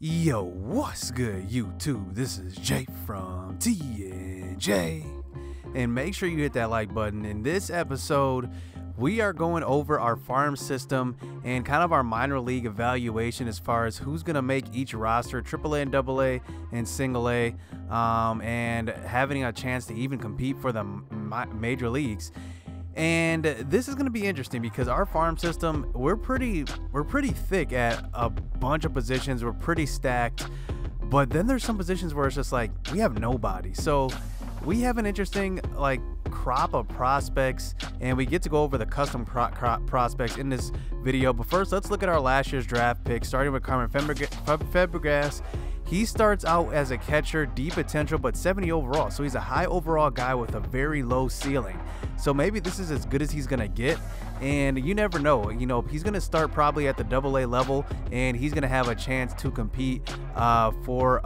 Yo, what's good, YouTube? This is Jay from TNJ. And make sure you hit that like button. In this episode, we are going over our farm system and kind of our minor league evaluation as far as who's going to make each roster, AAA and AA and single A, and having a chance to even compete for the major leagues. And this is going to be interesting because our farm system, we're pretty thick at a bunch of positions. We're pretty stacked, but then there's some positions where it's just like we have nobody. So we have an interesting crop of prospects, and we get to go over the custom prospects in this video. But first, let's look at our last year's draft pick, starting with Carmen Fabregas. He starts out as a catcher, deep potential, but 70 overall. So he's a high overall guy with a very low ceiling. So maybe this is as good as he's going to get. And you never know. You know, he's going to start probably at the AA level, and he's going to have a chance to compete for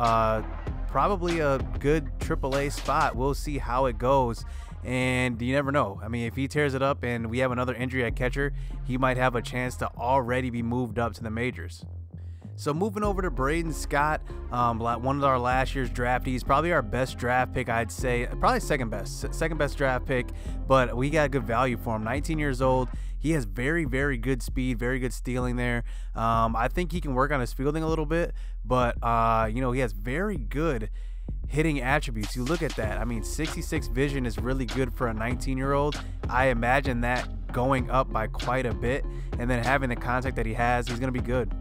probably a good AAA spot. We'll see how it goes. And you never know. I mean, if he tears it up and we have another injury at catcher, he might have a chance to already be moved up to the majors. So moving over to Braden Scott, one of our last year's draftees, probably our best draft pick, I'd say, probably second best draft pick, but we got good value for him. 19 years old. He has very good speed, very good stealing there. I think he can work on his fielding a little bit, but you know, he has very good hitting attributes. You look at that. I mean, 66 vision is really good for a 19-year-old. I imagine that going up by quite a bit, and then having the contact that he has, he's going to be good.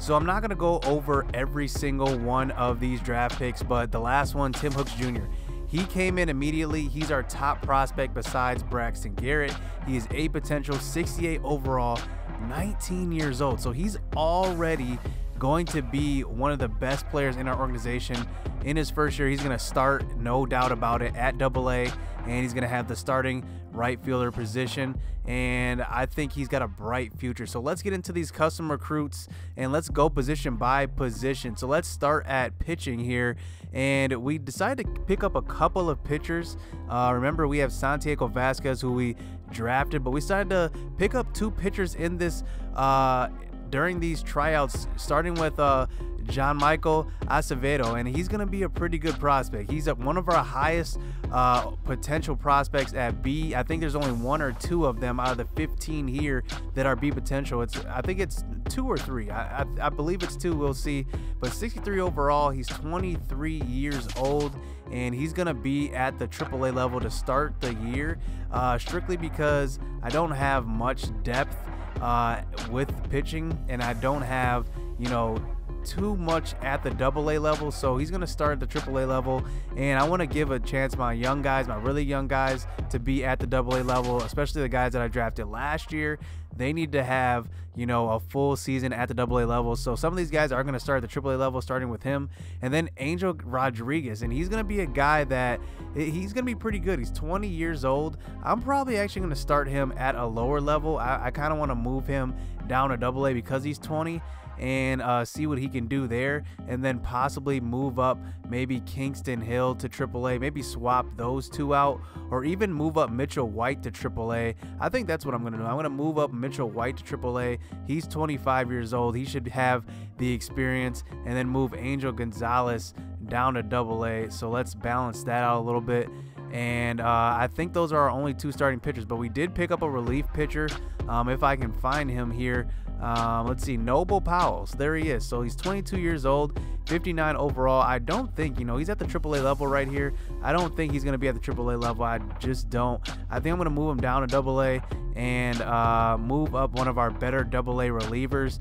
So I'm not going to go over every single one of these draft picks, but the last one, Tim Hooks Jr., he came in immediately. He's our top prospect besides Braxton Garrett. He is A potential, 68 overall, 19 years old. So he's already going to be one of the best players in our organization. In his first year, he's going to start, no doubt about it, at AA, and he's going to have the starting right fielder position, and I think he's got a bright future. So let's get into these custom recruits and let's go position by position. So let's start at pitching here, and we decided to pick up a couple of pitchers. Remember, we have Santiago Vasquez, who we drafted, but we decided to pick up two pitchers in this during these tryouts, starting with Janmichael Acevedo, and he's going to be a pretty good prospect. He's one of our highest potential prospects at B. I think there's only one or two of them out of the 15 here that are B potential. I think it's 2 or 3. I believe it's 2. We'll see. But 63 overall. He's 23 years old, and he's going to be at the AAA level to start the year, strictly because I don't have much depth with pitching, and I don't have, you know, too much at the AA level. So he's going to start at the AAA level, and I want to give a chance my young guys, my really young guys, to be at the AA level, especially the guys that I drafted last year. They need to have, you know, a full season at the AA level. So some of these guys are going to start at the AAA level, starting with him. And then Angel Rodriguez, and he's going to be a guy that he's going to be pretty good. He's 20 years old. I'm probably actually going to start him at a lower level. I kind of want to move him down to AA because he's 20 and see what he can do there, and then possibly move up maybe Kingston Hill to AAA, maybe swap those two out, or even move up Mitchell White to AAA. I think that's what I'm going to do. I'm going to move up Mitchell White to AAA. He's 25 years old. He should have the experience, and then move Angel Gonzalez down to AA. So let's balance that out a little bit. And I think those are our only 2 starting pitchers, but we did pick up a relief pitcher, if I can find him here. Let's see, Noble Powell's. There he is. So he's 22 years old, 59 overall. I don't think, you know, he's at the AAA level right here. I don't think he's going to be at the AAA level. I just don't. I think I'm going to move him down to AA and move up one of our better AA relievers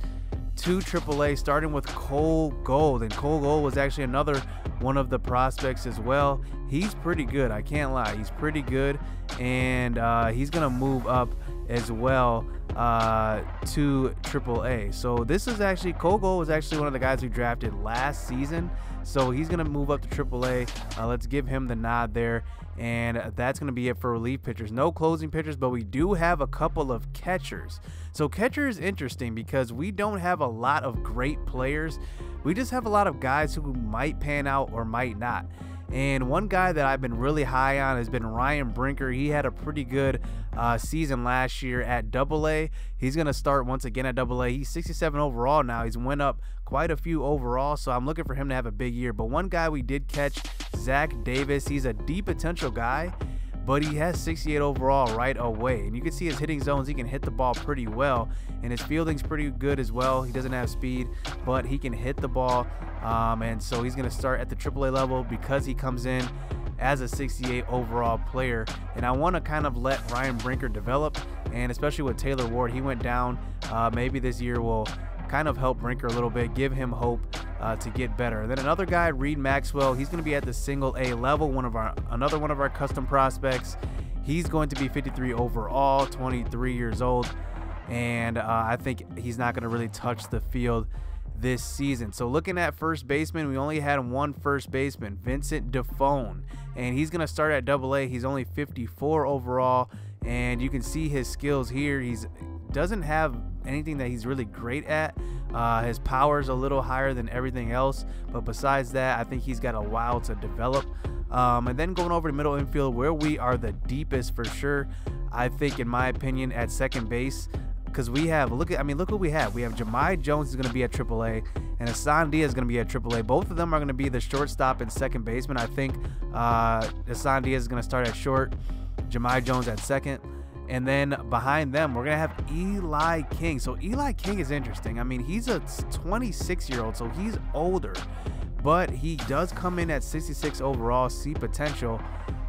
to AAA, starting with Cole Gold. And Cole Gold was actually another one of the prospects as well. He's pretty good. I can't lie. He's pretty good, and he's going to move up as well to AAA. So this is actually, Cole Gold was actually one of the guys we drafted last season. So he's going to move up to AAA. Let's give him the nod there. And that's going to be it for relief pitchers. No closing pitchers, but we do have a couple of catchers. So catcher is interesting because we don't have a lot of great players. We just have a lot of guys who might pan out or might not. And one guy that I've been really high on has been Ryan Brinker. He had a pretty good season last year at AA. He's going to start once again at AA. He's 67 overall now. He's went up quite a few overall, so I'm looking for him to have a big year. But one guy we did catch, Zach Davis. He's a deep potential guy, but he has 68 overall right away. And you can see his hitting zones. He can hit the ball pretty well, and his fielding's pretty good as well. He doesn't have speed, but he can hit the ball. And so he's going to start at the AAA level because he comes in as a 68 overall player. And I want to kind of let Ryan Brinker develop, and especially with Taylor Ward, he went down. Maybe this year will kind of help Brinker a little bit, give him hope to get better. And then another guy, Reed Maxwell, he's going to be at the single A level, another one of our custom prospects. He's going to be 53 overall, 23 years old, and I think he's not going to really touch the field this season. So looking at first baseman, we only had one first baseman, Vincent Buffone, and he's going to start at AA. He's only 54 overall, and you can see his skills here. Doesn't have anything that he's really great at. His power's a little higher than everything else, but besides that, I think he's got a while to develop. And then going over to middle infield, where we are the deepest for sure, I think, in my opinion, at second base, because we have, look what we have. We have Jahmai Jones is going to be at AAA, and Hassan Diaz is going to be at AAA. Both of them are going to be the shortstop and second baseman. I think Hassan Diaz is going to start at short, Jahmai Jones at second. And then behind them, we're going to have Eli King. So Eli King is interesting. I mean, he's a 26-year-old, so he's older. But he does come in at 66 overall, see potential.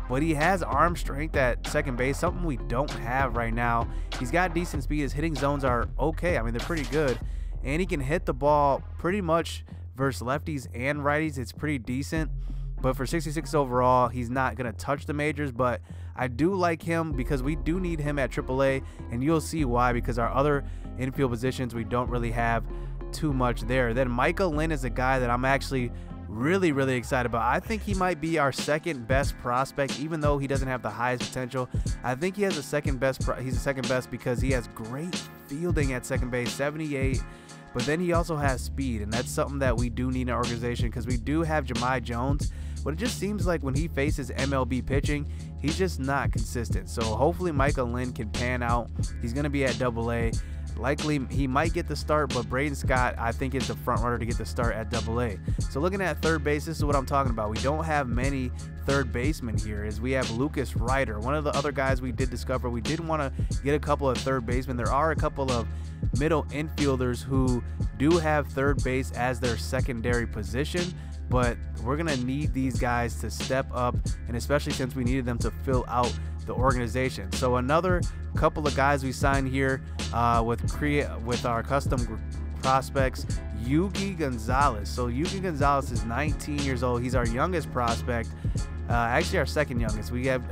But he has arm strength at second base, something we don't have right now. He's got decent speed. His hitting zones are okay. I mean, they're pretty good. And he can hit the ball pretty much versus lefties and righties. It's pretty decent. But for 66 overall, he's not going to touch the majors. But I do like him because we do need him at AAA, and you'll see why, because our other infield positions, we don't really have too much there. Then Micah Lynn is a guy that I'm actually really excited about. I think he might be our second best prospect, even though he doesn't have the highest potential. I think he has the second best. He's the second best because he has great fielding at second base, 78. But then he also has speed, and that's something that we do need in our organization, because we do have Jahmai Jones, but it just seems like when he faces MLB pitching, he's just not consistent. So hopefully Micah Lynn can pan out. He's going to be at AA. Likely he might get the start, but Braden Scott, I think, is the front runner to get the start at AA. So looking at third base, this is what I'm talking about. We don't have many third basemen here. Is we have Lucas Reiter, one of the other guys we did discover. We did want to get a couple of third basemen. There are a couple of middle infielders who do have third base as their secondary position, but we're going to need these guys to step up, and especially since we needed them to fill out the organization. So another couple of guys we signed here with our custom prospects, Yugi Gonzalez. So Yugi Gonzalez is 19 years old. He's our youngest prospect, actually our second youngest. We have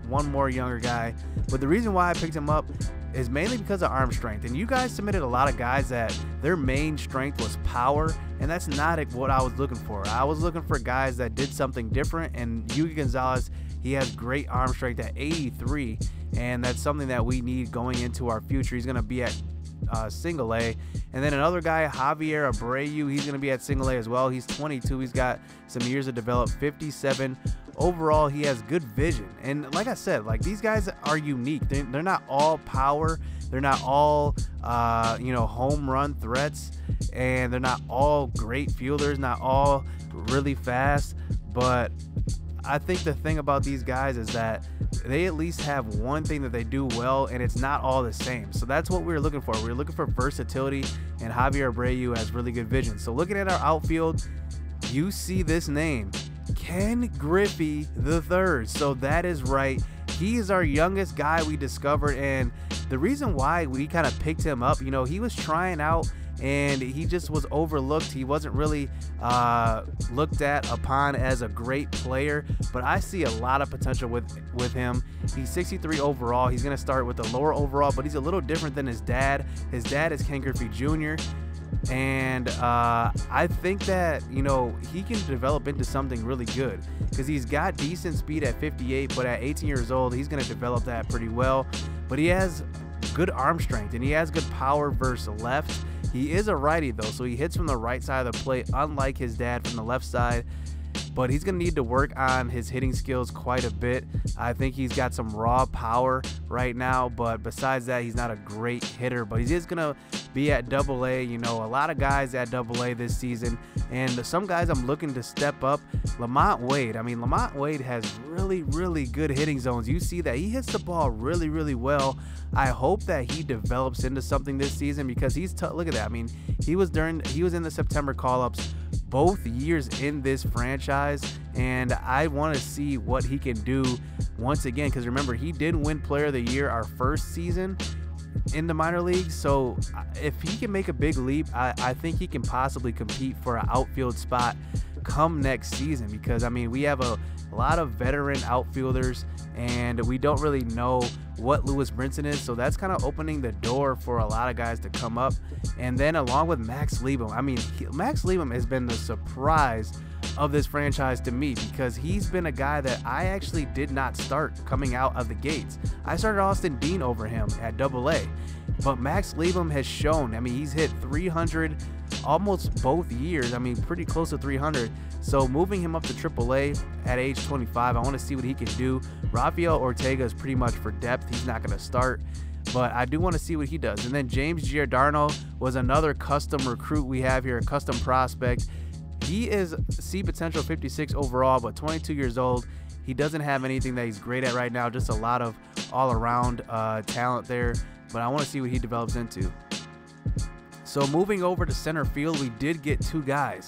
one more younger guy, but the reason why I picked him up is mainly because of arm strength. And you guys submitted a lot of guys that their main strength was power, and that's not what I was looking for. I was looking for guys that did something different, and Yugi Gonzalez, he has great arm strength at 83, and that's something that we need going into our future. He's going to be at single A. And then another guy, Javier Abreu, he's going to be at single A as well. He's 22. He's got some years to develop, 57 overall. He has good vision, and like I said, like, these guys are unique. They're not all power, they're not all home run threats, and they're not all great fielders, not all really fast. But I think the thing about these guys is that they at least have one thing that they do well, and it's not all the same. So that's what we're looking for. We're looking for versatility, and Javier Abreu has really good vision. So looking at our outfield, you see this name, Ken Griffey III. So that is right. He is our youngest guy we discovered, and the reason why we kind of picked him up, he was trying out and he just was overlooked. He wasn't really looked at upon as a great player, but I see a lot of potential with him. He's 63 overall. He's going to start with the lower overall, but he's a little different than his dad. His dad is Ken Griffey Jr., and I think that he can develop into something really good, because he's got decent speed at 58, but at 18 years old he's going to develop that pretty well. But he has good arm strength, and he has good power versus left. He is a righty though, so he hits from the right side of the plate, unlike his dad from the left side. but he's going to need to work on his hitting skills quite a bit. I think he's got some raw power right now, but besides that, he's not a great hitter, but he is going to be at AA. You know, a lot of guys at AA this season, and some guys I'm looking to step up. LaMonte Wade. I mean, LaMonte Wade has really good hitting zones. You see that he hits the ball really well. I hope that he develops into something this season, because he's look at that. I mean, he was in the September call-ups both years in this franchise, and I want to see what he can do once again, because remember, he did win Player of the Year our first season in the minor leagues. So if he can make a big leap, I think he can possibly compete for an outfield spot come next season, because I mean, we have a lot of veteran outfielders and we don't really know what Lewis Brinson is, so that's kind of opening the door for a lot of guys to come up. And then along with Max Leibham, I mean, Max Leibham has been the surprise of this franchise to me, because he's been a guy that I actually did not start coming out of the gates. I started Austin Dean over him at AA, but Max Leibham has shown, I mean, he's hit 300 almost both years. I mean, pretty close to 300. So moving him up to AAA at age 25, I want to see what he can do. Rafael Ortega is pretty much for depth. He's not going to start, but I do want to see what he does. And then James Giordano was another custom recruit we have here, a custom prospect. He is C potential 56 overall, but 22 years old. He doesn't have anything that he's great at right now, just a lot of all-around talent there, but I want to see what he develops into. So moving over to center field, we did get two guys,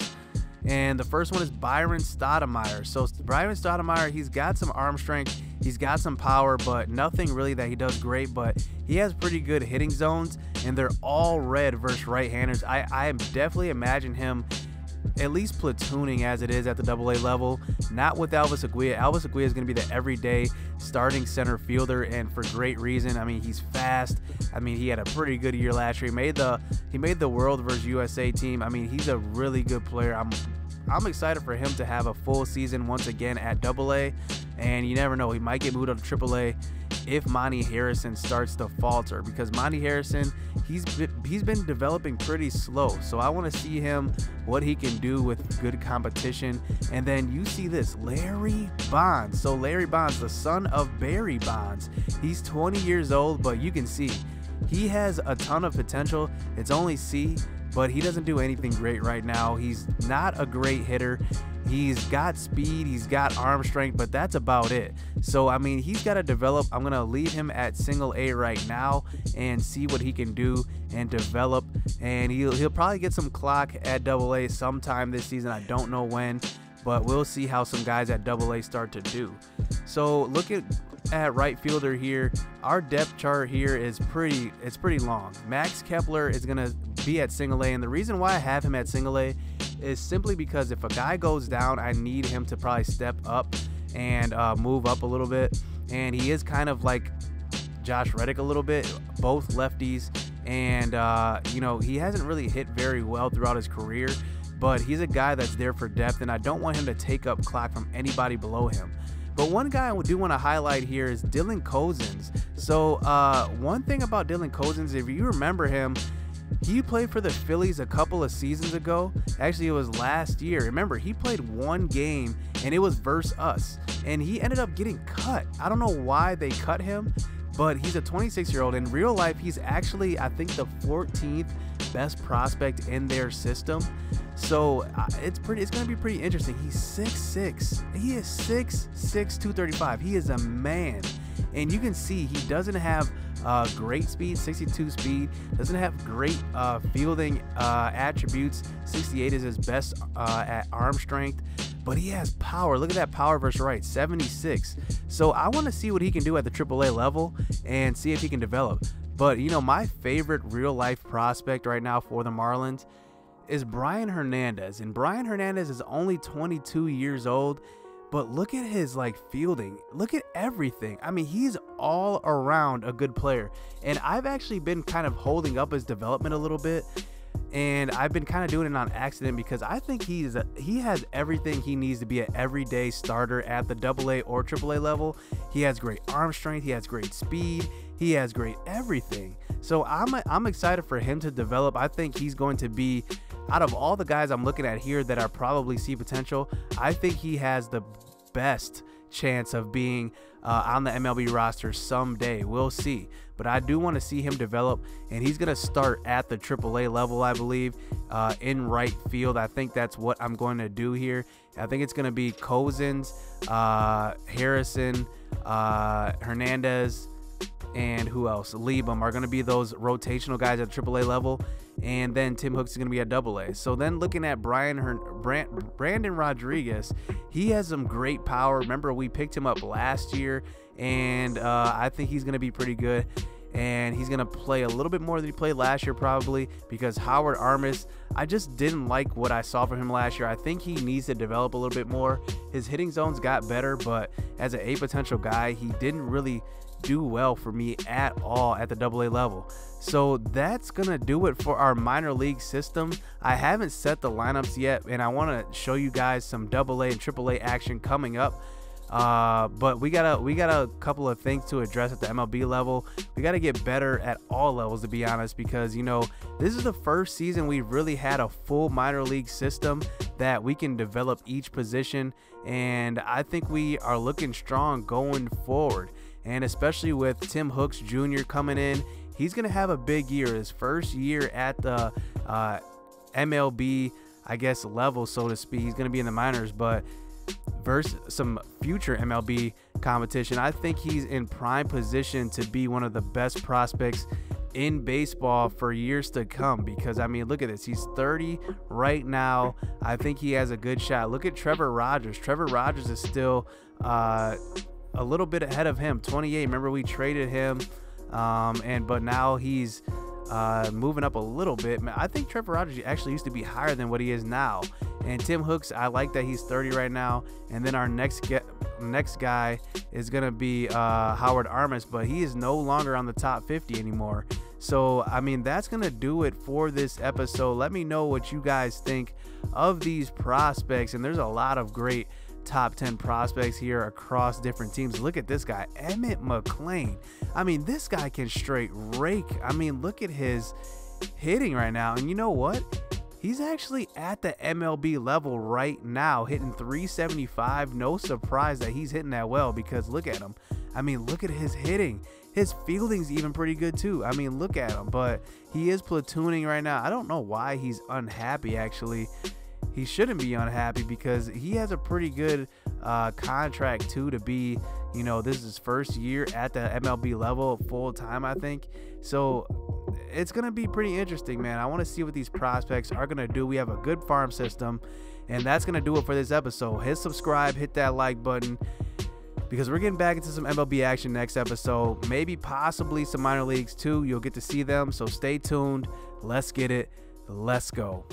and the first one is Byron Stoudemire. So Byron Stoudemire, he's got some arm strength, he's got some power, but nothing really that he does great, but he has pretty good hitting zones, and they're all red versus right-handers. I definitely imagine him at least platooning as it is at the AA level, not with Elvis Aguirre. Elvis Aguirre is going to be the everyday starting center fielder, and for great reason. I mean, he's fast. I mean, he had a pretty good year last year. He made the World versus USA team. I mean, he's a really good player. I'm excited for him to have a full season once again at AA, and you never know, he might get moved up to AAA if Monte Harrison starts to falter, because Monte Harrison, he's been developing pretty slow. So I want to see him, what he can do with good competition. And then you see this, Larry Bonds. So Larry Bonds, the son of Barry Bonds, he's 20 years old, but you can see he has a ton of potential. It's only C, but he doesn't do anything great right now. He's not a great hitter. He's got speed, he's got arm strength, but that's about it. So, I mean, he's got to develop. I'm going to leave him at single A right now and see what he can do and develop. And he'll probably get some clock at AA sometime this season. I don't know when, but we'll see how some guys at AA start to do. So, look at right fielder here. Our depth chart here is pretty long. Max Kepler is going to be at single A, and the reason why I have him at single A is simply because if a guy goes down, I need him to probably step up and move up a little bit. And he is kind of like Josh Reddick a little bit, both lefties, and you know, he hasn't really hit very well throughout his career, but he's a guy that's there for depth, and I don't want him to take up clock from anybody below him. But one guy I do want to highlight here is Dylan Cozens. So one thing about Dylan Cozens, if you remember him, he played for the Phillies a couple of seasons ago. Actually, it was last year. Remember, he played one game, and it was versus us, and he ended up getting cut. I don't know why they cut him, but he's a 26-year-old. In real life, he's actually, I think, the 14th best prospect in their system. So it's going to be pretty interesting. He's 6'6". He is 6'6", 235. He is a man. And you can see he doesn't have great speed, 62 speed, doesn't have great fielding attributes. 68 is his best at arm strength, but he has power. Look at that power versus right, 76. So I want to see what he can do at the AAA level and see if he can develop. But, you know, my favorite real-life prospect right now for the Marlins is Brayan Hernandez. And Brayan Hernandez is only 22 years old, but look at his, like, fielding. Look at everything. I mean, he's all around a good player. And I've actually been kind of holding up his development a little bit. And I've been kind of doing it on accident because I think he has everything he needs to be an everyday starter at the AA or AAA level. He has great arm strength. He has great speed. He has great everything. So I'm excited for him to develop. I think he's going to be out of all the guys I'm looking at here that are probably see potential, I think he has the best chance of being on the MLB roster someday. We'll see, but I do want to see him develop, and he's going to start at the AAA level, I believe, in right field. I think that's what I'm going to do here. I think it's going to be Cozens, Harrison, Hernandez, and who else? Leibham are going to be those rotational guys at AAA level, and then Tim Hooks is going to be at AA. So then looking at Brandon Rodriguez, he has some great power. Remember, we picked him up last year, and I think he's going to be pretty good. And he's going to play a little bit more than he played last year, probably, because Howard Armas, I just didn't like what I saw from him last year. I think he needs to develop a little bit more. His hitting zones got better, but as an A potential guy, he didn't really do well for me at all at the AA level. So that's gonna do it for our minor league system. I haven't set the lineups yet, and I want to show you guys some AA and AAA action coming up. But we got a couple of things to address at the MLB level. We got to get better at all levels, to be honest, because, you know, this is the first season we've really had a full minor league system that we can develop each position, and I think we are looking strong going forward. And especially with Tim Hooks Jr. coming in, he's going to have a big year. His first year at the MLB, I guess, level, so to speak. He's going to be in the minors, but versus some future MLB competition, I think he's in prime position to be one of the best prospects in baseball for years to come. Because, I mean, look at this. He's 30 right now. I think he has a good shot. Look at Trevor Rogers. Trevor Rogers is still a little bit ahead of him, 28. Remember, we traded him, but now he's moving up a little bit. I think Trevor Rogers actually used to be higher than what he is now. And Tim Hooks, I like that he's 30 right now. And then our next guy is gonna be Howard Armas, but he is no longer on the top 50 anymore. So, I mean, that's gonna do it for this episode. Let me know what you guys think of these prospects, and there's a lot of great top 10 prospects here across different teams. Look at this guy, Emmitt McClain. I mean, this guy can straight rake. I mean, look at his hitting right now. And you know what? He's actually at the MLB level right now, hitting 375. No surprise that he's hitting that well, because look at him. I mean, look at his hitting. His fielding's even pretty good too. I mean, look at him. But he is platooning right now. I don't know why he's unhappy, actually. He shouldn't be unhappy, because he has a pretty good contract too, to be, you know, this is his first year at the MLB level full time, I think. So it's going to be pretty interesting, man. I want to see what these prospects are going to do. We have a good farm system, and that's going to do it for this episode. Hit subscribe, hit that like button, because we're getting back into some MLB action next episode. Maybe possibly some minor leagues too. You'll get to see them. So stay tuned. Let's get it. Let's go.